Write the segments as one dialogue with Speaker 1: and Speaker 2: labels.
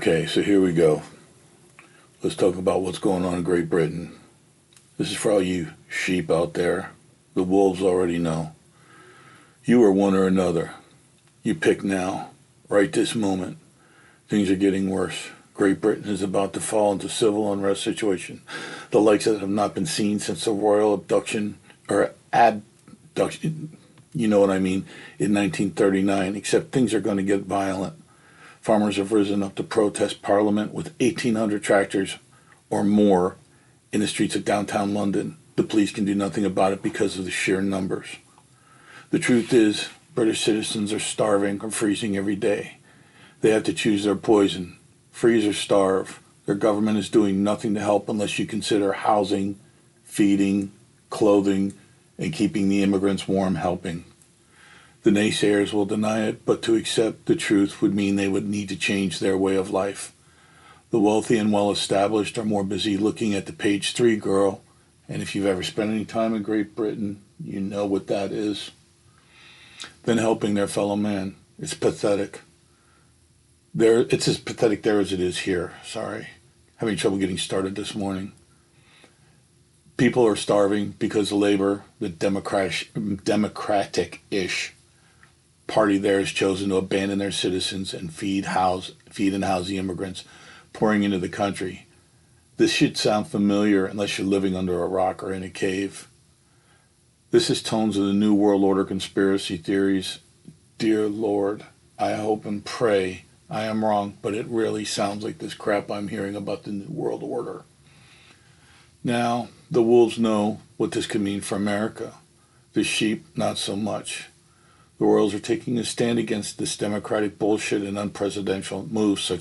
Speaker 1: Okay, so here we go. Let's talk about what's going on in Great Britain. This is for all you sheep out there. The wolves already know. You are one or another. You pick now, right this moment. Things are getting worse. Great Britain is about to fall into civil unrest situation, the likes that have not been seen since the royal abduction or abduction, you know what I mean, in 1939, except things are going to get violent. Farmers have risen up to protest Parliament with 1,800 tractors or more in the streets of downtown London. The police can do nothing about it because of the sheer numbers. The truth is, British citizens are starving or freezing every day. They have to choose their poison, freeze or starve. Their government is doing nothing to help unless you consider housing, feeding, clothing, and keeping the immigrants warm helping. The naysayers will deny it, but to accept the truth would mean they would need to change their way of life. The wealthy and well-established are more busy looking at the page 3 girl, and if you've ever spent any time in Great Britain, you know what that is, than helping their fellow man. It's pathetic. It's as pathetic there as it is here. Sorry. Having trouble getting started this morning. People are starving because Labour, the democratic-ish party there, has chosen to abandon their citizens and feed and house the immigrants pouring into the country. This should sound familiar unless you're living under a rock or in a cave. This is tones of the New World Order conspiracy theories. Dear Lord, I hope and pray I am wrong, but it really sounds like this crap I'm hearing about the New World Order. Now, the wolves know what this could mean for America. The sheep, not so much. The royals are taking a stand against this democratic bullshit and unprecedented moves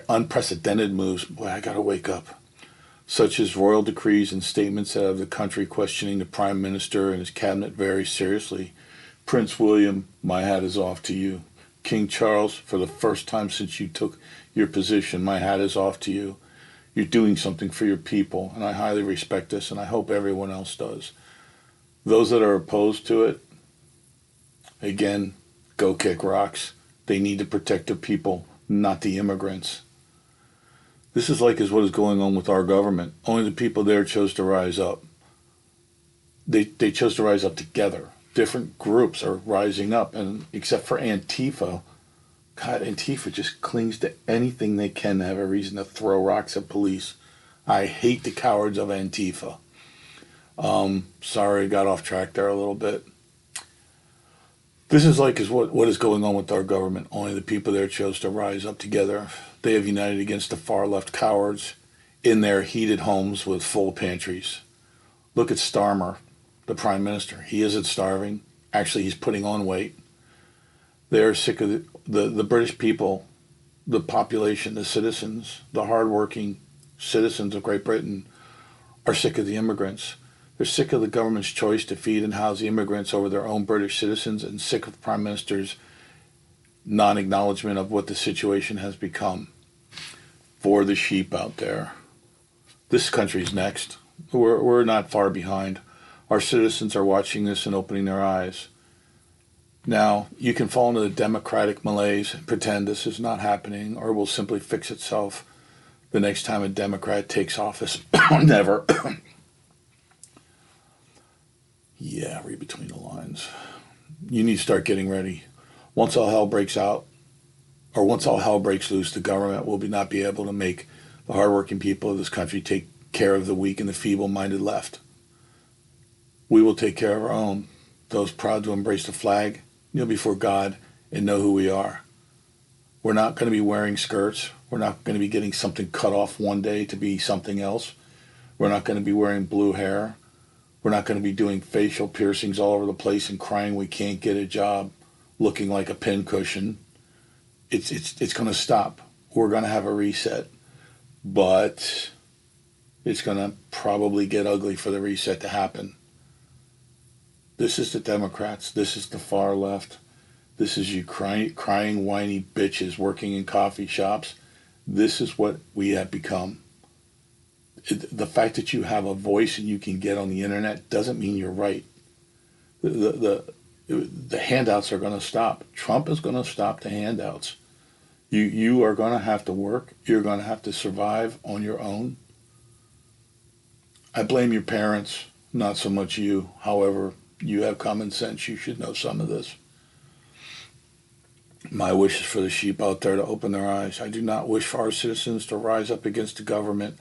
Speaker 1: unprecedented moves. Boy, I gotta wake up. Such as royal decrees and statements that have the country questioning the Prime Minister and his cabinet very seriously. Prince William, my hat is off to you. King Charles, for the first time since you took your position, my hat is off to you. You're doing something for your people, and I highly respect this, and I hope everyone else does. Those that are opposed to it, again, go kick rocks. They need to protect their people, not the immigrants. This is what is going on with our government. Only the people there chose to rise up. They chose to rise up together. Different groups are rising up, and except for Antifa, God, Antifa just clings to anything they can to have a reason to throw rocks at police. I hate the cowards of Antifa. Sorry, got off track there a little bit. This is what is going on with our government. Only the people there chose to rise up together. They have united against the far left cowards in their heated homes with full pantries. Look at Starmer, the Prime Minister. He isn't starving. Actually, he's putting on weight. They are sick of the British people, the population, the citizens, the hardworking citizens of Great Britain are sick of the immigrants. They're sick of the government's choice to feed and house the immigrants over their own British citizens, and sick of the Prime Minister's non-acknowledgement of what the situation has become. For the sheep out there, this country's next. We're not far behind. Our citizens are watching this and opening their eyes. Now, you can fall into the democratic malaise and pretend this is not happening, or will simply fix itself the next time a Democrat takes office. Never. Yeah, read between the lines. You need to start getting ready. Once all hell breaks loose, the government will not be able to make the hardworking people of this country take care of the weak and the feeble-minded left. We will take care of our own. Those proud to embrace the flag, kneel before God, and know who we are. We're not going to be wearing skirts. We're not going to be getting something cut off one day to be something else. We're not going to be wearing blue hair. We're not going to be doing facial piercings all over the place and crying we can't get a job, looking like a pincushion. It's going to stop. We're going to have a reset. But it's going to probably get ugly for the reset to happen. This is the Democrats. This is the far left. This is you crying, whiny bitches working in coffee shops. This is what we have become. The fact that you have a voice and you can get on the internet doesn't mean you're right. The handouts are going to stop. Trump is going to stop the handouts. You are going to have to work. You're going to have to survive on your own. I blame your parents, not so much you. However, you have common sense. You should know some of this. My wish is for the sheep out there to open their eyes. I do not wish for our citizens to rise up against the government,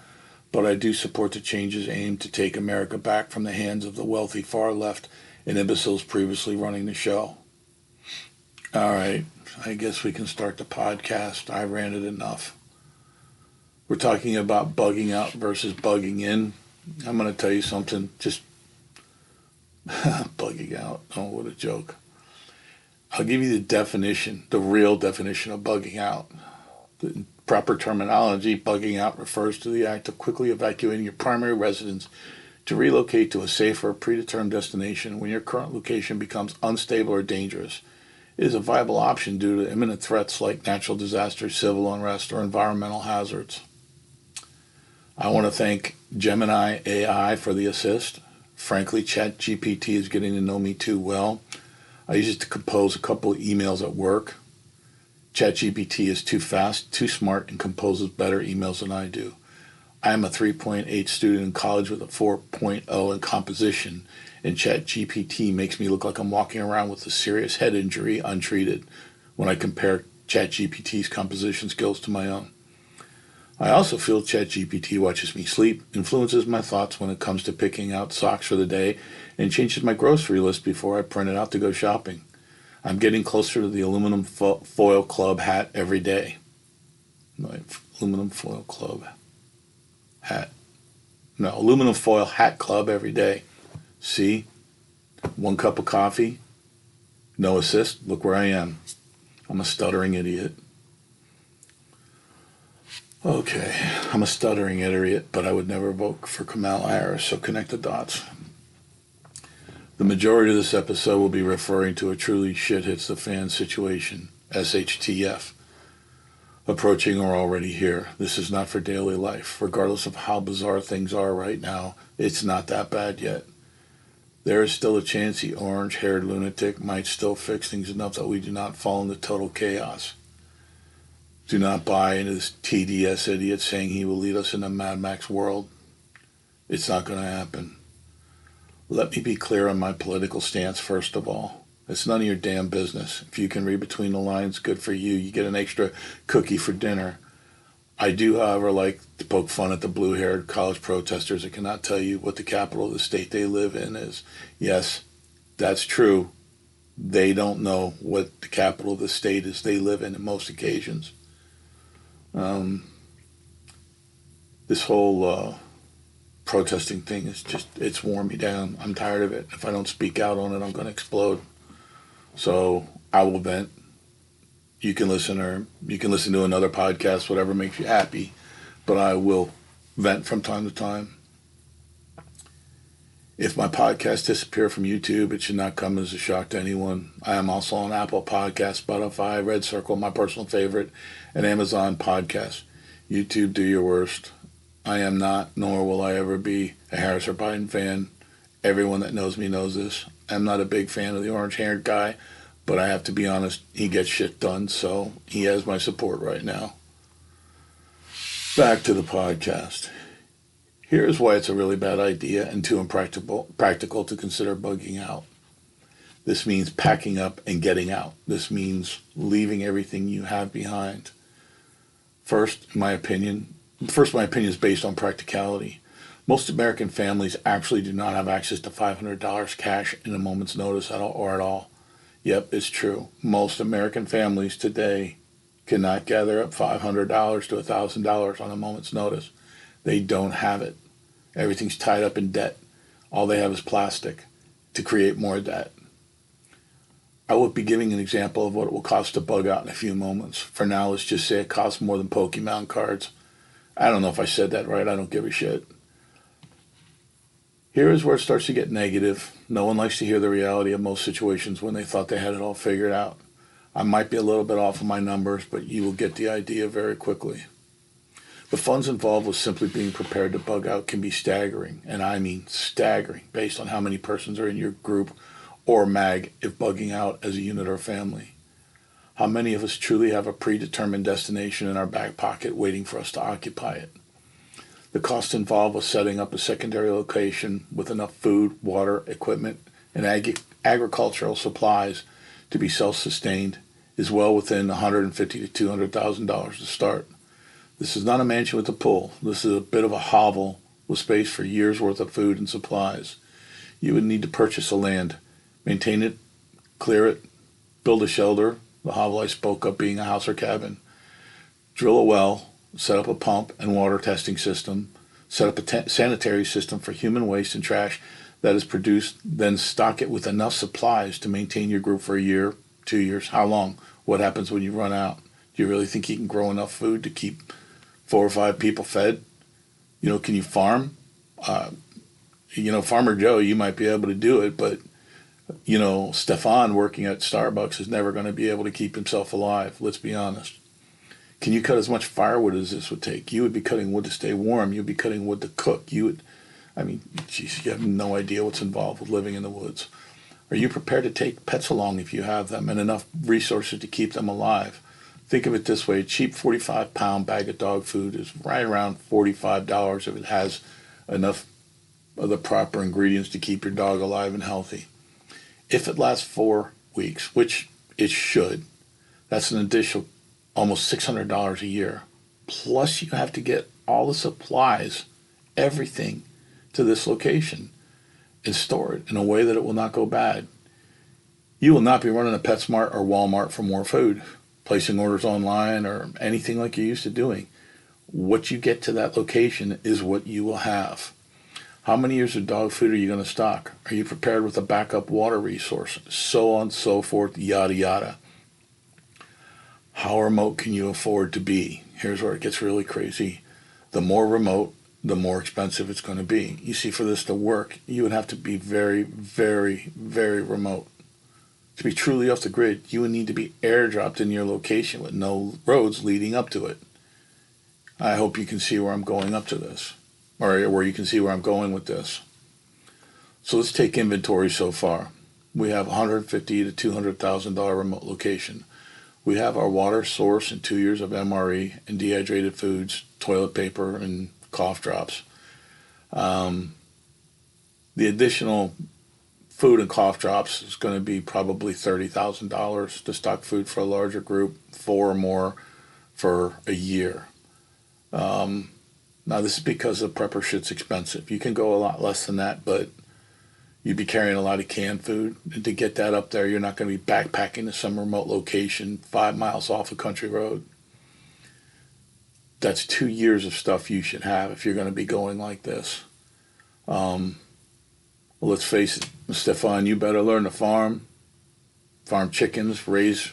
Speaker 1: but I do support the changes aimed to take America back from the hands of the wealthy far left and imbeciles previously running the show. All right, I guess we can start the podcast. I ranted enough. We're talking about bugging out versus bugging in. I'm going to tell you something, just bugging out. Oh, what a joke. I'll give you the definition, the real definition of bugging out. The proper terminology, bugging out refers to the act of quickly evacuating your primary residence to relocate to a safer, predetermined destination when your current location becomes unstable or dangerous. It is a viable option due to imminent threats like natural disasters, civil unrest, or environmental hazards. I want to thank Gemini AI for the assist. Frankly, ChatGPT is getting to know me too well. I use it to compose a couple of emails at work. ChatGPT is too fast, too smart, and composes better emails than I do. I am a 3.8 student in college with a 4.0 in composition, and ChatGPT makes me look like I'm walking around with a serious head injury untreated when I compare ChatGPT's composition skills to my own. I also feel ChatGPT watches me sleep, influences my thoughts when it comes to picking out socks for the day, and changes my grocery list before I print it out to go shopping. I'm getting closer to the aluminum foil club hat every day. Aluminum foil club hat. No, aluminum foil hat club every day. See? 1 cup of coffee. No assist. Look where I am. I'm a stuttering idiot. Okay, I'm a stuttering idiot, but I would never vote for Kamala Harris, so connect the dots. The majority of this episode will be referring to a truly shit hits the fan situation, SHTF, approaching or already here. This is not for daily life. Regardless of how bizarre things are right now, it's not that bad yet. There is still a chance the orange-haired lunatic might still fix things enough that we do not fall into total chaos. Do not buy into this TDS idiot saying he will lead us in a Mad Max world. It's not going to happen. Let me be clear on my political stance first of all. It's none of your damn business. If you can read between the lines, good for you. You get an extra cookie for dinner. I do, however, like to poke fun at the blue-haired college protesters that cannot tell you what the capital of the state they live in is. Yes, that's true. They don't know what the capital of the state is they live in most occasions. This whole protesting thing is just, it's worn me down. I'm tired of it. If I don't speak out on it, I'm going to explode. So I will vent. You can listen to another podcast, whatever makes you happy, but I will vent from time to time. If my podcast disappear from YouTube, it should not come as a shock to anyone. I am also on Apple Podcasts, Spotify, Red Circle, my personal favorite, and Amazon Podcasts. YouTube, do your worst. I am not, nor will I ever be, a Harris or Biden fan. Everyone that knows me knows this. I'm not a big fan of the orange-haired guy, but I have to be honest, he gets shit done, so he has my support right now. Back to the podcast. Here's why it's a really bad idea and too impractical to consider bugging out. This means packing up and getting out. This means leaving everything you have behind. First, my opinion is based on practicality. Most American families actually do not have access to $500 cash in a moment's notice at all. Yep, it's true. Most American families today cannot gather up $500 to $1,000 on a moment's notice. They don't have it. Everything's tied up in debt. All they have is plastic to create more debt. I will be giving an example of what it will cost to bug out in a few moments. For now, let's just say it costs more than Pokemon cards. I don't know if I said that right. I don't give a shit. Here is where it starts to get negative. No one likes to hear the reality of most situations when they thought they had it all figured out. I might be a little bit off of my numbers, but you will get the idea very quickly. The funds involved with simply being prepared to bug out can be staggering, and I mean staggering, based on how many persons are in your group or MAG if bugging out as a unit or family. How many of us truly have a predetermined destination in our back pocket waiting for us to occupy it? The cost involved with setting up a secondary location with enough food, water, equipment, and agricultural supplies to be self-sustained is well within $150,000 to $200,000 to start. This is not a mansion with a pool. This is a bit of a hovel with space for years' worth of food and supplies. You would need to purchase the land, maintain it, clear it, build a shelter, the hovel I spoke of being a house or cabin, drill a well, set up a pump and water testing system, set up a sanitary system for human waste and trash that is produced, then stock it with enough supplies to maintain your group for a year, 2 years. How long? What happens when you run out? Do you really think you can grow enough food to keep 4 or 5 people fed? Can you farm? Farmer Joe, you might be able to do it, but Stefan working at Starbucks is never going to be able to keep himself alive. Let's be honest. Can you cut as much firewood as this would take? You would be cutting wood to stay warm. You'd be cutting wood to cook. You have no idea what's involved with living in the woods. Are you prepared to take pets along if you have them and enough resources to keep them alive? Think of it this way. A cheap 45-pound bag of dog food is right around $45 if it has enough of the proper ingredients to keep your dog alive and healthy. If it lasts 4 weeks, which it should, that's an additional almost $600 a year. Plus you have to get all the supplies, everything, to this location and store it in a way that it will not go bad. You will not be running a PetSmart or Walmart for more food, placing orders online or anything like you're used to doing. What you get to that location is what you will have. How many years of dog food are you going to stock? Are you prepared with a backup water resource? So on, so forth, yada, yada. How remote can you afford to be? Here's where it gets really crazy. The more remote, the more expensive it's going to be. You see, for this to work, you would have to be very, very, very remote. To be truly off the grid, you would need to be airdropped in your location with no roads leading up to it. I hope you can see where I'm going up to this, or where you can see where I'm going with this. So let's take inventory so far. We have $150,000 to $200,000 remote location. We have our water source and 2 years of MRE and dehydrated foods, toilet paper, and cough drops. The additional food and cough drops is going to be probably $30,000 to stock food for a larger group, 4 or more for a year. Now this is because the prepper shit's expensive. You can go a lot less than that, but you'd be carrying a lot of canned food. And to get that up there, you're not going to be backpacking to some remote location 5 miles off a country road. That's 2 years of stuff you should have if you're going to be going like this. Well, let's face it, Stefan, you better learn to farm chickens, raise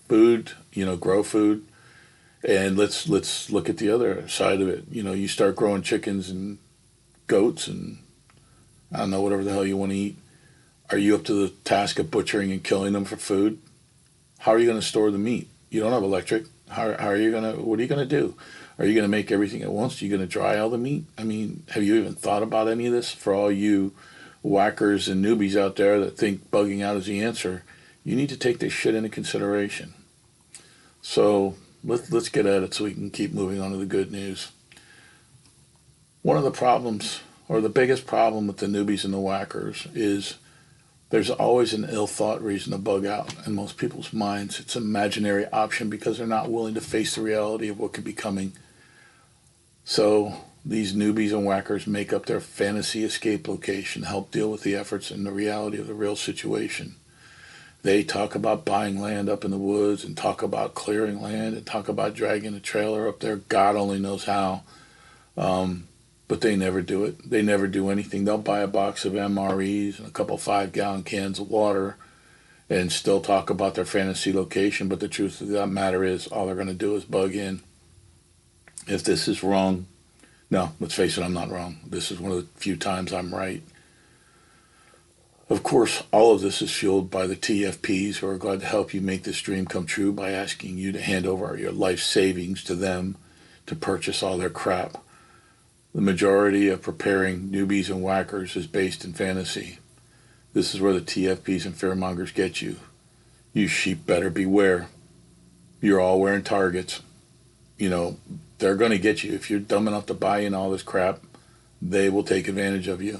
Speaker 1: food, grow food. And let's look at the other side of it. You start growing chickens and goats and I don't know, whatever the hell you want to eat. Are you up to the task of butchering and killing them for food? How are you going to store the meat? You don't have electric. What are you going to do? Are you going to make everything at once? Are you going to dry all the meat? Have you even thought about any of this? For all you whackers and newbies out there that think bugging out is the answer, you need to take this shit into consideration. So let's get at it so we can keep moving on to the good news. One of the problems, or the biggest problem with the newbies and the whackers, is there's always an ill-thought reason to bug out in most people's minds. It's an imaginary option because they're not willing to face the reality of what could be coming. So these newbies and whackers make up their fantasy escape location, help deal with the efforts and the reality of the real situation. They talk about buying land up in the woods and talk about clearing land and talk about dragging a trailer up there. God only knows how. But they never do it. They never do anything. They'll buy a box of MREs and a couple 5-gallon cans of water and still talk about their fantasy location. But the truth of the matter is all they're going to do is bug in. If this is wrong, no, let's face it, I'm not wrong. This is one of the few times I'm right. Of course, all of this is fueled by the TFPs who are glad to help you make this dream come true by asking you to hand over your life savings to them to purchase all their crap. The majority of preparing newbies and whackers is based in fantasy. This is where the TFPs and fearmongers get you. You sheep better beware. You're all wearing targets. You know, they're going to get you. If you're dumb enough to buy in all this crap, they will take advantage of you.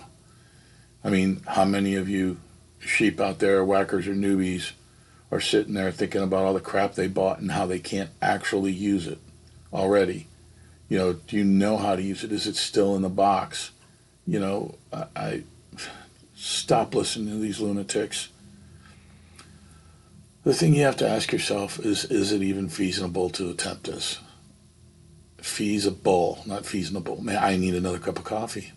Speaker 1: I mean, how many of you sheep out there, whackers or newbies, are sitting there thinking about all the crap they bought and how they can't actually use it already? You know, do you know how to use it? Is it still in the box? You know, I stop listening to these lunatics. The thing you have to ask yourself is it even feasible to attempt this? Feasible, not feasible. Man, I need another cup of coffee.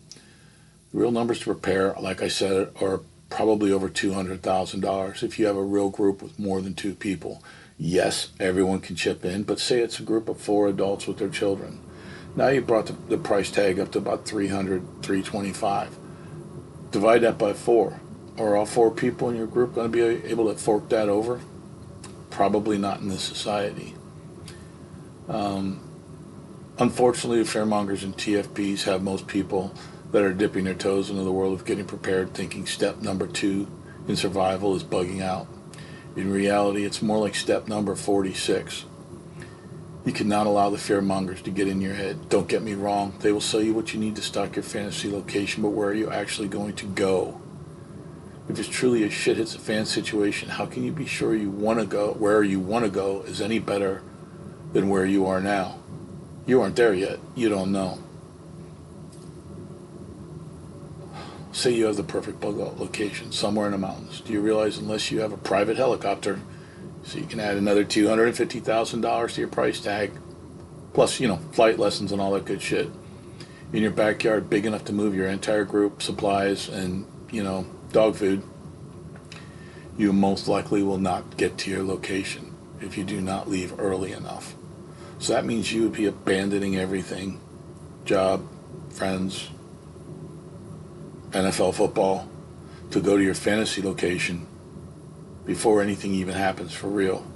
Speaker 1: The real numbers to prepare, like I said, are probably over $200,000 if you have a real group with more than 2 people. Yes, everyone can chip in, but say it's a group of 4 adults with their children. Now you brought the price tag up to about $300, $325. Divide that by 4. Are all 4 people in your group going to be able to fork that over? Probably not in this society. Unfortunately, fearmongers and TFPs have most people that are dipping their toes into the world of getting prepared, thinking step number 2 in survival is bugging out. In reality, it's more like step number 46. You cannot allow the fearmongers to get in your head. Don't get me wrong, they will sell you what you need to stock your fantasy location, but where are you actually going to go? If it's truly a shit hits the fan situation, how can you be sure you want to go, where you want to go is any better than where you are now? You aren't there yet. You don't know. Say you have the perfect bug out location somewhere in the mountains. Do you realize unless you have a private helicopter, so you can add another $250,000 to your price tag, plus, you know, flight lessons and all that good shit, in your backyard big enough to move your entire group, supplies, and, you know, dog food, you most likely will not get to your location if you do not leave early enough. So that means you would be abandoning everything, job, friends, NFL football, to go to your fantasy location before anything even happens for real.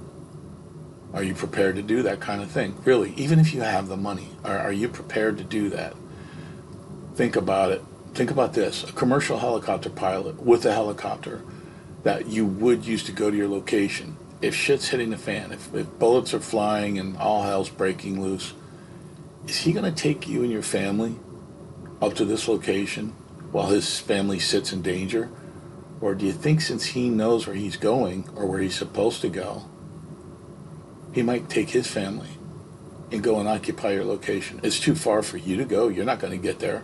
Speaker 1: Are you prepared to do that kind of thing? Really, even if you have the money, are you prepared to do that? Think about it. Think about this. A commercial helicopter pilot with a helicopter that you would use to go to your location. If shit's hitting the fan, if bullets are flying and all hell's breaking loose, is he going to take you and your family up to this location while his family sits in danger? Or do you think since he knows where he's going or where he's supposed to go, he might take his family and go and occupy your location? It's too far for you to go. You're not going to get there.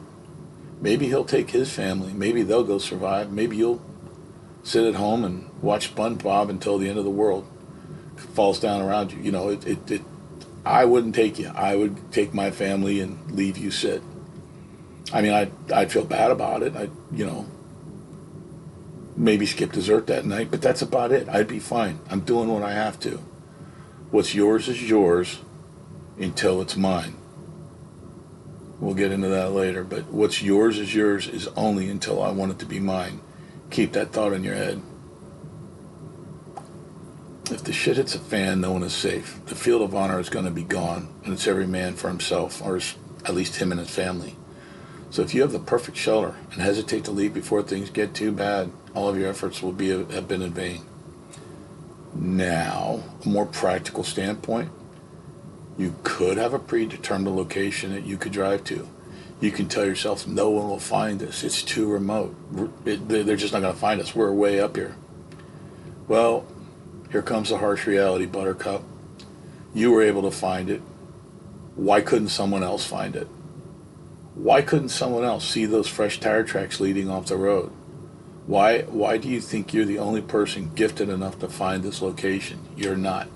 Speaker 1: Maybe he'll take his family. Maybe they'll go survive. Maybe you'll sit at home and watch SpongeBob until the end of the world falls down around you. You know, I wouldn't take you. I would take my family and leave you sit. I mean, I'd feel bad about it. You know, maybe skip dessert that night, but that's about it. I'd be fine. I'm doing what I have to. What's yours is yours until it's mine. We'll get into that later, but what's yours is only until I want it to be mine. Keep that thought in your head. If the shit hits a fan, no one is safe. The field of honor is going to be gone, and it's every man for himself, or at least him and his family. So if you have the perfect shelter and hesitate to leave before things get too bad, all of your efforts will have been in vain. Now, a more practical standpoint, you could have a predetermined location that you could drive to. You can tell yourself, no one will find us. It's too remote. They're just not going to find us. We're way up here. Well, here comes the harsh reality, Buttercup. You were able to find it. Why couldn't someone else find it? Why couldn't someone else see those fresh tire tracks leading off the road? Why do you think you're the only person gifted enough to find this location? You're not.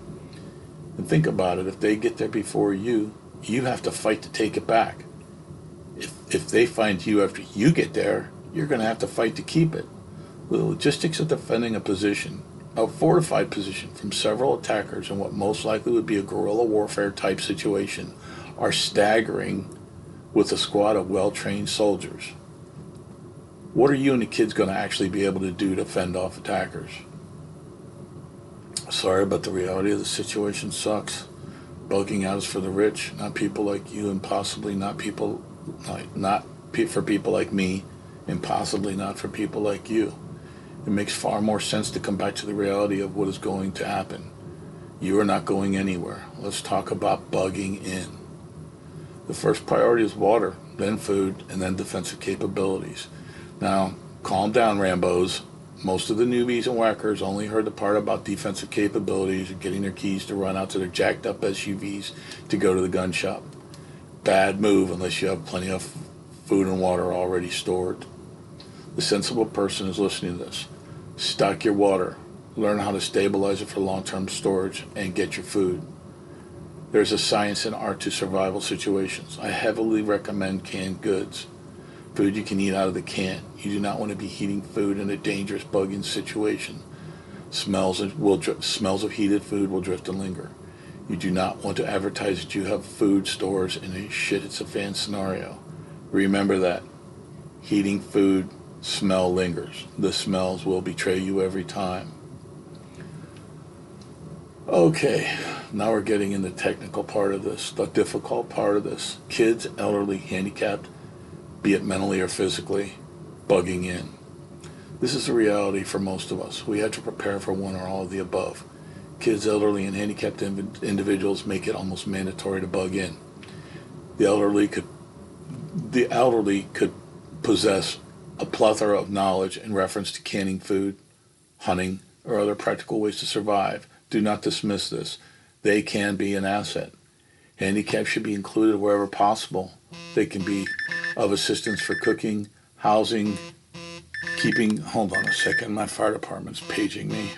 Speaker 1: And think about it. If they get there before you, you have to fight to take it back. If they find you after you get there, you're going to have to fight to keep it. The logistics of defending a position, a fortified position from several attackers in what most likely would be a guerrilla warfare type situation, are staggering with a squad of well-trained soldiers. What are you and the kids going to actually be able to do to fend off attackers? Sorry, but the reality of the situation sucks. Bugging out is for the rich, not people like you, and possibly not for people like me, and possibly not for people like you. It makes far more sense to come back to the reality of what is going to happen. You are not going anywhere. Let's talk about bugging in. The first priority is water, then food, and then defensive capabilities. Now, calm down, Rambos. Most of the newbies and whackers only heard the part about defensive capabilities and getting their keys to run out to their jacked up SUVs to go to the gun shop. Bad move unless you have plenty of food and water already stored. The sensible person is listening to this. Stock your water. Learn how to stabilize it for long-term storage and get your food. There's a science and art to survival situations. I heavily recommend canned goods. Food you can eat out of the can. You do not want to be heating food in a dangerous bugging situation. Smells of heated food will drift and linger. You do not want to advertise that you have food stores in a shit it's a fan scenario. Remember that. Heating food, smell lingers. The smells will betray you every time. Okay, now we're getting in the technical part of this, the difficult part of this. Kids, elderly, handicapped, be it mentally or physically, bugging in. This is a reality for most of us. We have to prepare for one or all of the above. Kids, elderly, and handicapped individuals make it almost mandatory to bug in. The elderly could possess a plethora of knowledge in reference to canning food, hunting, or other practical ways to survive. Do not dismiss this. They can be an asset. Handicaps should be included wherever possible. They can be of assistance for cooking, housing, keeping... Hold on a second, my fire department's paging me.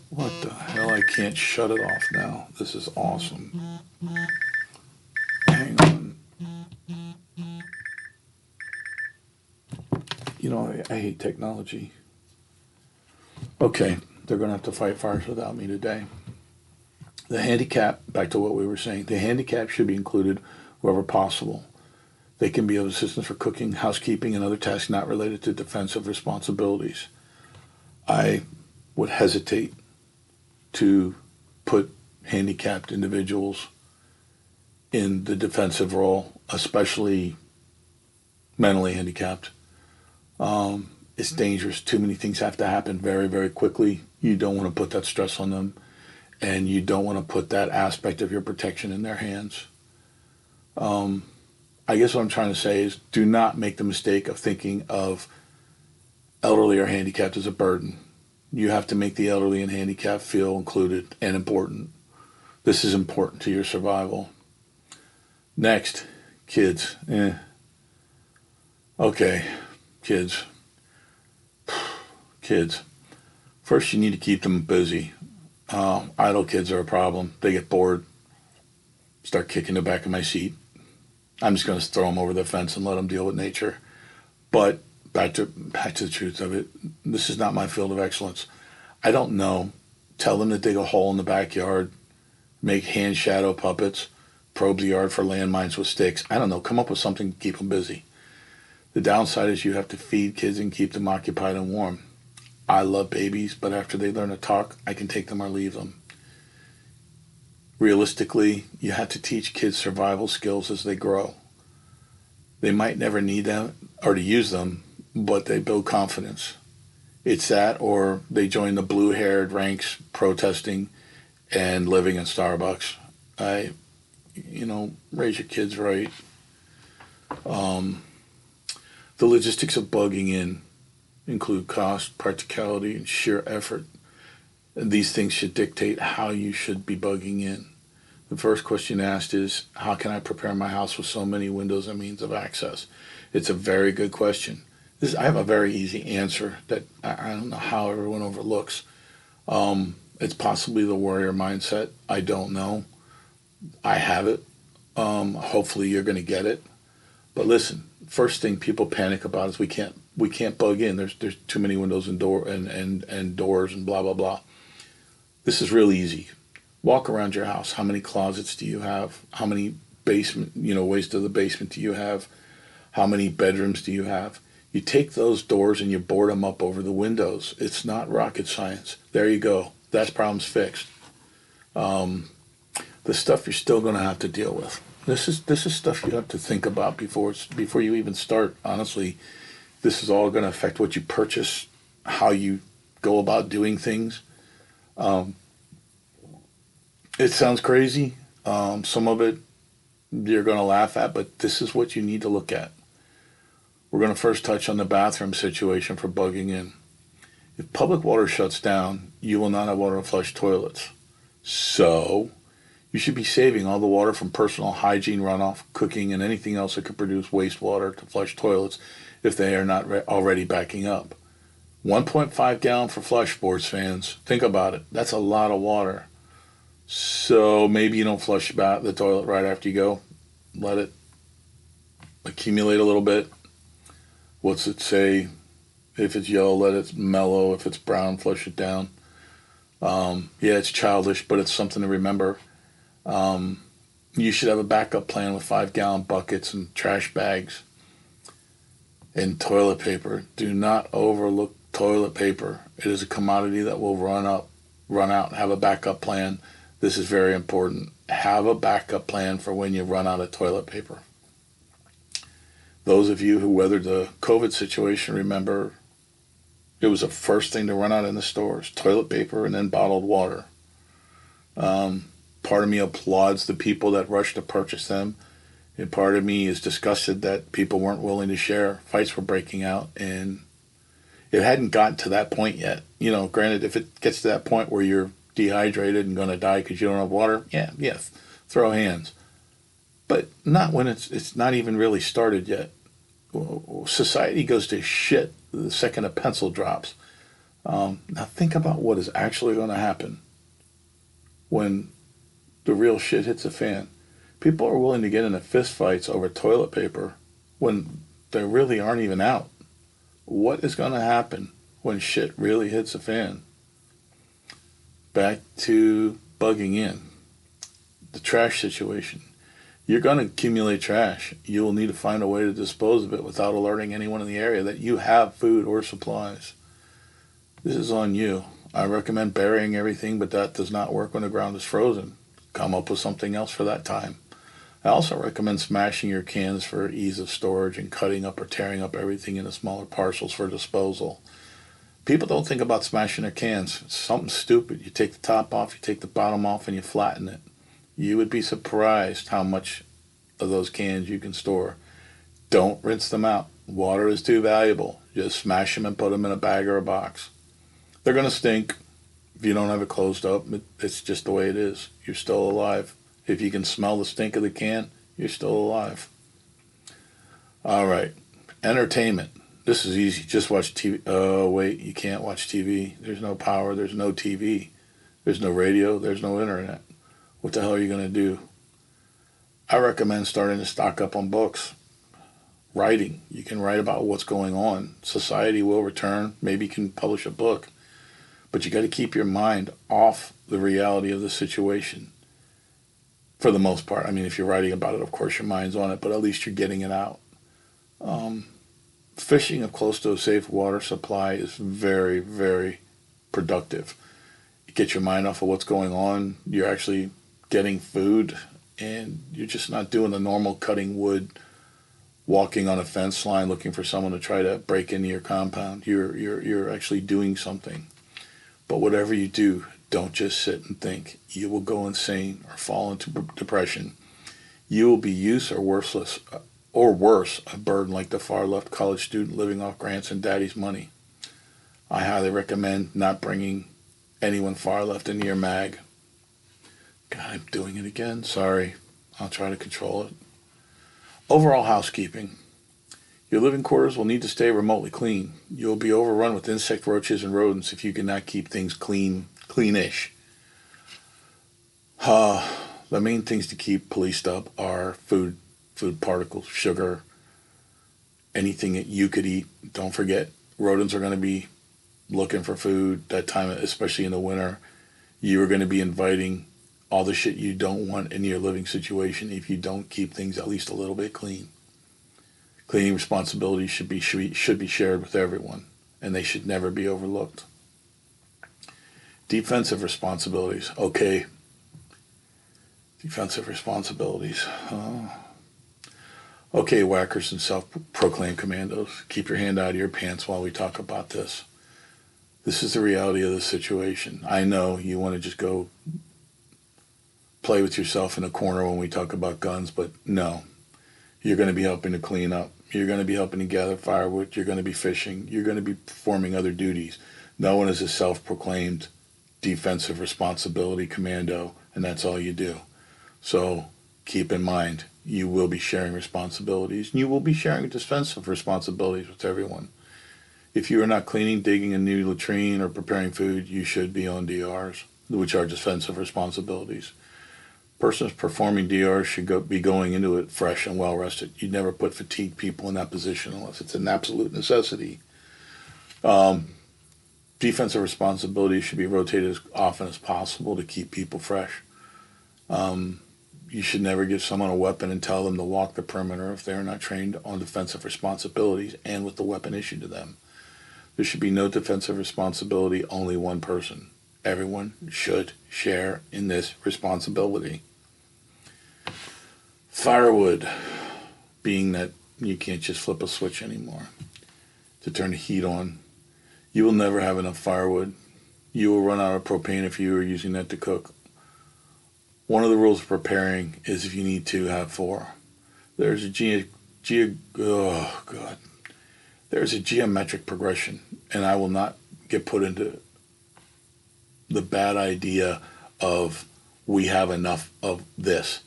Speaker 1: What the hell? I can't shut it off now. This is awesome. Hang on. You know, I hate technology. Okay, they're going to have to fight fires without me today. The handicap, back to what we were saying, the handicap should be included wherever possible. They can be of assistance for cooking, housekeeping, and other tasks not related to defensive responsibilities. I would hesitate to put handicapped individuals in the defensive role, especially mentally handicapped. It's dangerous. Too many things have to happen very, very quickly. You don't want to put that stress on them, and you don't want to put that aspect of your protection in their hands. I guess what I'm trying to say is do not make the mistake of thinking of elderly or handicapped as a burden. You have to make the elderly and handicapped feel included and important. This is important to your survival. Next, kids. Okay, kids. Kids. First, you need to keep them busy. Idle kids are a problem. They get bored, start kicking the back of my seat. I'm just going to throw them over the fence and let them deal with nature. But back to the truth of it, this is not my field of excellence. I don't know. Tell them to dig a hole in the backyard, make hand shadow puppets, probe the yard for landmines with sticks. I don't know. Come up with something to keep them busy. The downside is you have to feed kids and keep them occupied and warm. I love babies, but after they learn to talk, I can take them or leave them. Realistically, you have to teach kids survival skills as they grow. They might never need them or to use them, but they build confidence. It's that, or they join the blue-haired ranks protesting and living in Starbucks. Raise your kids right. The logistics of bugging in include cost, practicality, and sheer effort. And these things should dictate how you should be bugging in. The first question asked is, how can I prepare my house with so many windows and means of access? It's a very good question. I have a very easy answer that I don't know how everyone overlooks. It's possibly the warrior mindset. I don't know. I have it. Hopefully you're going to get it. But listen, first thing people panic about is we can't bug in. There's too many windows and doors and blah blah blah. This is really easy. Walk around your house. How many closets do you have? How many ways to the basement do you have? How many bedrooms do you have? You take those doors and you board them up over the windows. It's not rocket science. There you go. That problem's fixed. The stuff you're still going to have to deal with. This is stuff you have to think about before you even start. Honestly, this is all going to affect what you purchase, how you go about doing things. Um, it sounds crazy. Some of it you're going to laugh at, but this is what you need to look at. We're going to first touch on the bathroom situation for bugging in. If public water shuts down, you will not have water to flush toilets. So, you should be saving all the water from personal hygiene runoff, cooking, and anything else that could produce wastewater to flush toilets if they are not already backing up. 1.5 gallon for flush, sports fans. Think about it. That's a lot of water. So maybe you don't flush the toilet right after you go. Let it accumulate a little bit. What's it say? If it's yellow, let it mellow. If it's brown, flush it down. Yeah, it's childish, but it's something to remember. You should have a backup plan with 5 gallon buckets and trash bags and toilet paper. Do not overlook toilet paper. It is a commodity that will run out. Have a backup plan. This is very important. Have a backup plan for when you run out of toilet paper. Those of you who weathered the COVID situation remember it was the first thing to run out in the stores, toilet paper and then bottled water. Part of me applauds the people that rushed to purchase them, and part of me is disgusted that people weren't willing to share. Fights were breaking out, and it hadn't gotten to that point yet. Granted, if it gets to that point where you're dehydrated and going to die because you don't have water, yeah, throw hands. But not when it's not even really started yet. Society goes to shit the second a pencil drops. Now think about what is actually going to happen when the real shit hits the fan. People are willing to get into fistfights over toilet paper when they really aren't even out. What is going to happen when shit really hits the fan? Back to bugging in. The trash situation. You're going to accumulate trash. You will need to find a way to dispose of it without alerting anyone in the area that you have food or supplies. This is on you. I recommend burying everything, but that does not work when the ground is frozen. Come up with something else for that time. I also recommend smashing your cans for ease of storage and cutting up or tearing up everything into smaller parcels for disposal. People don't think about smashing their cans. It's something stupid. You take the top off, you take the bottom off, and you flatten it. You would be surprised how much of those cans you can store. Don't rinse them out. Water is too valuable. Just smash them and put them in a bag or a box. They're going to stink if you don't have it closed up. It's just the way it is. You're still alive. If you can smell the stink of the can, you're still alive. All right. Entertainment. This is easy. Just watch TV. Oh, wait, you can't watch TV. There's no power. There's no TV. There's no radio. There's no internet. What the hell are you going to do? I recommend starting to stock up on books. Writing. You can write about what's going on. Society will return. Maybe you can publish a book. But you got to keep your mind off the reality of the situation. For the most part. I mean, if you're writing about it, of course your mind's on it, but at least you're getting it out. Fishing up close to a safe water supply is very, very productive. You get your mind off of what's going on. You're actually getting food, and you're just not doing the normal cutting wood, walking on a fence line looking for someone to try to break into your compound. You're actually doing something. But whatever you do, don't just sit and think. You will go insane or fall into depression. You will be useless or worthless, or worse, a burden like the far left college student living off grants and daddy's money. I highly recommend not bringing anyone far left into your mag. God, I'm doing it again. Sorry. I'll try to control it. Overall housekeeping. Your living quarters will need to stay remotely clean. You'll be overrun with insect, roaches, and rodents if you cannot keep things cleanish. The main things to keep policed up are food particles, sugar, anything that you could eat. Don't forget, rodents are going to be looking for food that time, especially in the winter. You are going to be inviting all the shit you don't want in your living situation if you don't keep things at least a little bit clean. Cleaning responsibilities should be shared with everyone, and they should never be overlooked. Defensive responsibilities. Okay. Defensive responsibilities. Okay, whackers and self-proclaimed commandos. Keep your hand out of your pants while we talk about this. This is the reality of the situation. I know you want to just go play with yourself in a corner when we talk about guns, but no. You're going to be helping to clean up. You're going to be helping to gather firewood. You're going to be fishing. You're going to be performing other duties. No one is a self-proclaimed defensive responsibility commando, and that's all you do. So keep in mind, you will be sharing responsibilities, and you will be sharing defensive responsibilities with everyone. If you are not cleaning, digging a new latrine, or preparing food, you should be on DRs, which are defensive responsibilities. Persons performing DRs should be going into it fresh and well rested. You never put fatigued people in that position unless it's an absolute necessity. Defensive responsibilities should be rotated as often as possible to keep people fresh. You should never give someone a weapon and tell them to walk the perimeter if they're not trained on defensive responsibilities and with the weapon issued to them. There should be no defensive responsibility, only one person. Everyone should share in this responsibility. Firewood, being that you can't just flip a switch anymore to turn the heat on. You will never have enough firewood. You will run out of propane if you are using that to cook. One of the rules of preparing is if you need to have 4. There's a There's a geometric progression, and I will not get put into the bad idea of we have enough of this.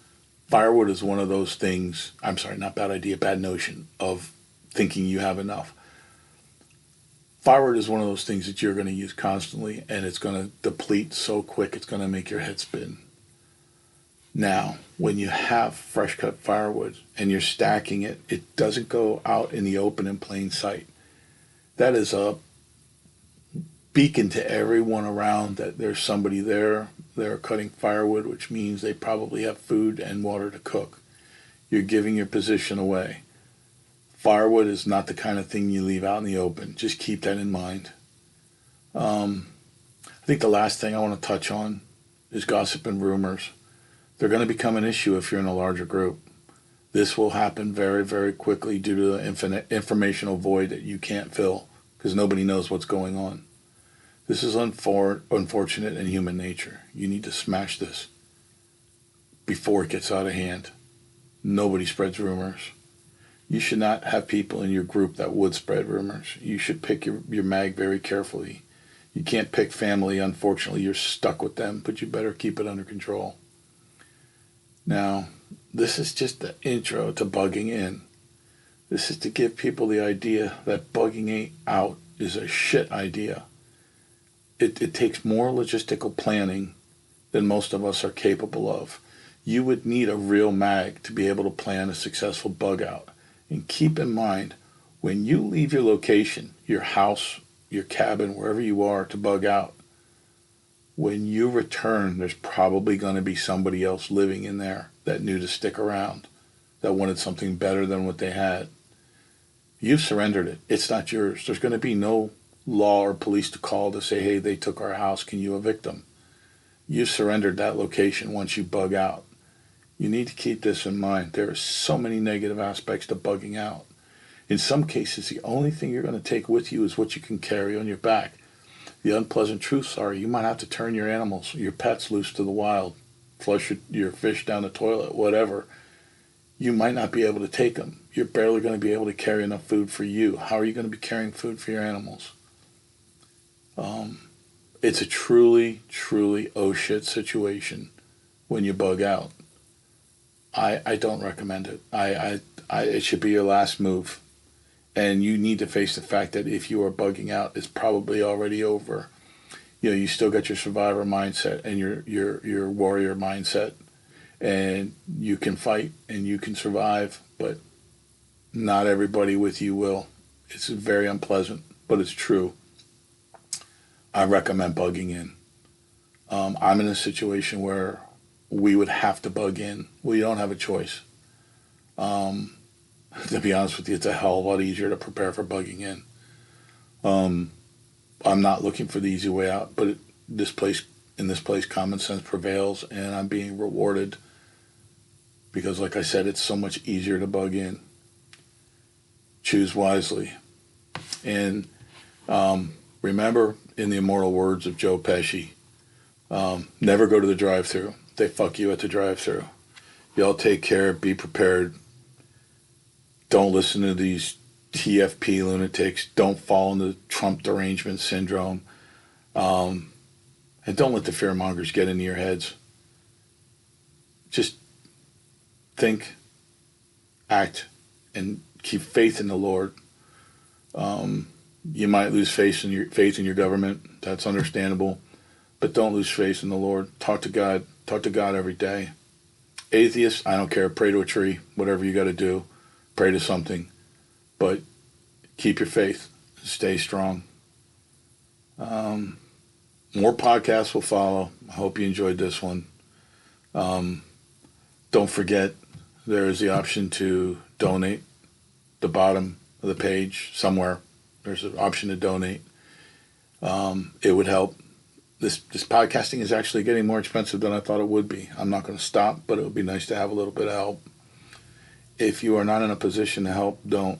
Speaker 1: Firewood is one of those things, I'm sorry, not bad idea, bad notion of thinking you have enough. Firewood is one of those things that you're going to use constantly, and it's going to deplete so quick it's going to make your head spin. Now, when you have fresh cut firewood and you're stacking it, it doesn't go out in the open in plain sight. That is a beacon to everyone around that there's somebody there. They're cutting firewood, which means they probably have food and water to cook. You're giving your position away. Firewood is not the kind of thing you leave out in the open. Just keep that in mind. I think the last thing I want to touch on is gossip and rumors. They're going to become an issue if you're in a larger group. This will happen very, very quickly due to the infinite informational void that you can't fill because nobody knows what's going on. This is unfortunate in human nature. You need to smash this before it gets out of hand. Nobody spreads rumors. You should not have people in your group that would spread rumors. You should pick your mag very carefully. You can't pick family. Unfortunately, you're stuck with them, but you better keep it under control. Now, this is just the intro to bugging in. This is to give people the idea that bugging out is a shit idea. It takes more logistical planning than most of us are capable of. You would need a real mag to be able to plan a successful bug out. And keep in mind, when you leave your location, your house, your cabin, wherever you are to bug out, when you return, there's probably going to be somebody else living in there that knew to stick around, that wanted something better than what they had. You've surrendered it. It's not yours. There's going to be no law or police to call to say, hey, they took our house, can you evict them? You've surrendered that location once you bug out. You need to keep this in mind. There are so many negative aspects to bugging out. In some cases, the only thing you're going to take with you is what you can carry on your back. The unpleasant truths are you might have to turn your animals, your pets loose to the wild, flush your fish down the toilet, whatever. You might not be able to take them. You're barely going to be able to carry enough food for you. How are you going to be carrying food for your animals? It's a truly, truly oh shit situation when you bug out. I don't recommend it. It should be your last move. And you need to face the fact that if you are bugging out, it's probably already over. You know, you still got your survivor mindset and your warrior mindset. And you can fight and you can survive, but not everybody with you will. It's very unpleasant, but it's true. I recommend bugging in. I'm in a situation where we would have to bug in. We don't have a choice. To be honest with you, it's a hell of a lot easier to prepare for bugging in. I'm not looking for the easy way out, but in this place, common sense prevails, and I'm being rewarded because, like I said, it's so much easier to bug in. Choose wisely. And Remember, in the immortal words of Joe Pesci, never go to the drive-thru. They fuck you at the drive-thru. Y'all take care. Be prepared. Don't listen to these TFP lunatics. Don't fall into Trump derangement syndrome. And don't let the fearmongers get into your heads. Just think, act, and keep faith in the Lord. You might lose faith in your government. That's understandable. But don't lose faith in the Lord. Talk to God. Talk to God every day. Atheists, I don't care. Pray to a tree. Whatever you got to do. Pray to something. But keep your faith. Stay strong. More podcasts will follow. I hope you enjoyed this one. Don't forget, there is the option to donate. The bottom of the page, somewhere, there's an option to donate. It would help. This podcasting is actually getting more expensive than I thought it would be. I'm not going to stop, but it would be nice to have a little bit of help. If you are not in a position to help, don't.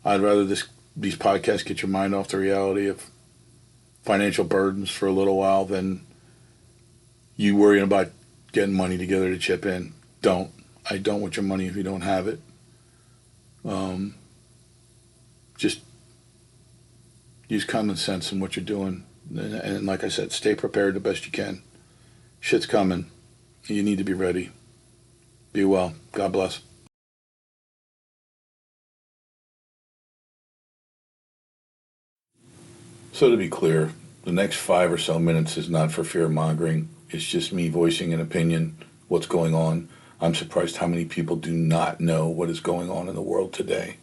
Speaker 1: I'd rather these podcasts get your mind off the reality of financial burdens for a little while than you worrying about getting money together to chip in. Don't. I don't want your money if you don't have it. Just use common sense in what you're doing. And like I said, stay prepared the best you can. Shit's coming. You need to be ready. Be well. God bless. So to be clear, the next 5 or so minutes is not for fear-mongering. It's just me voicing an opinion, what's going on. I'm surprised how many people do not know what is going on in the world today.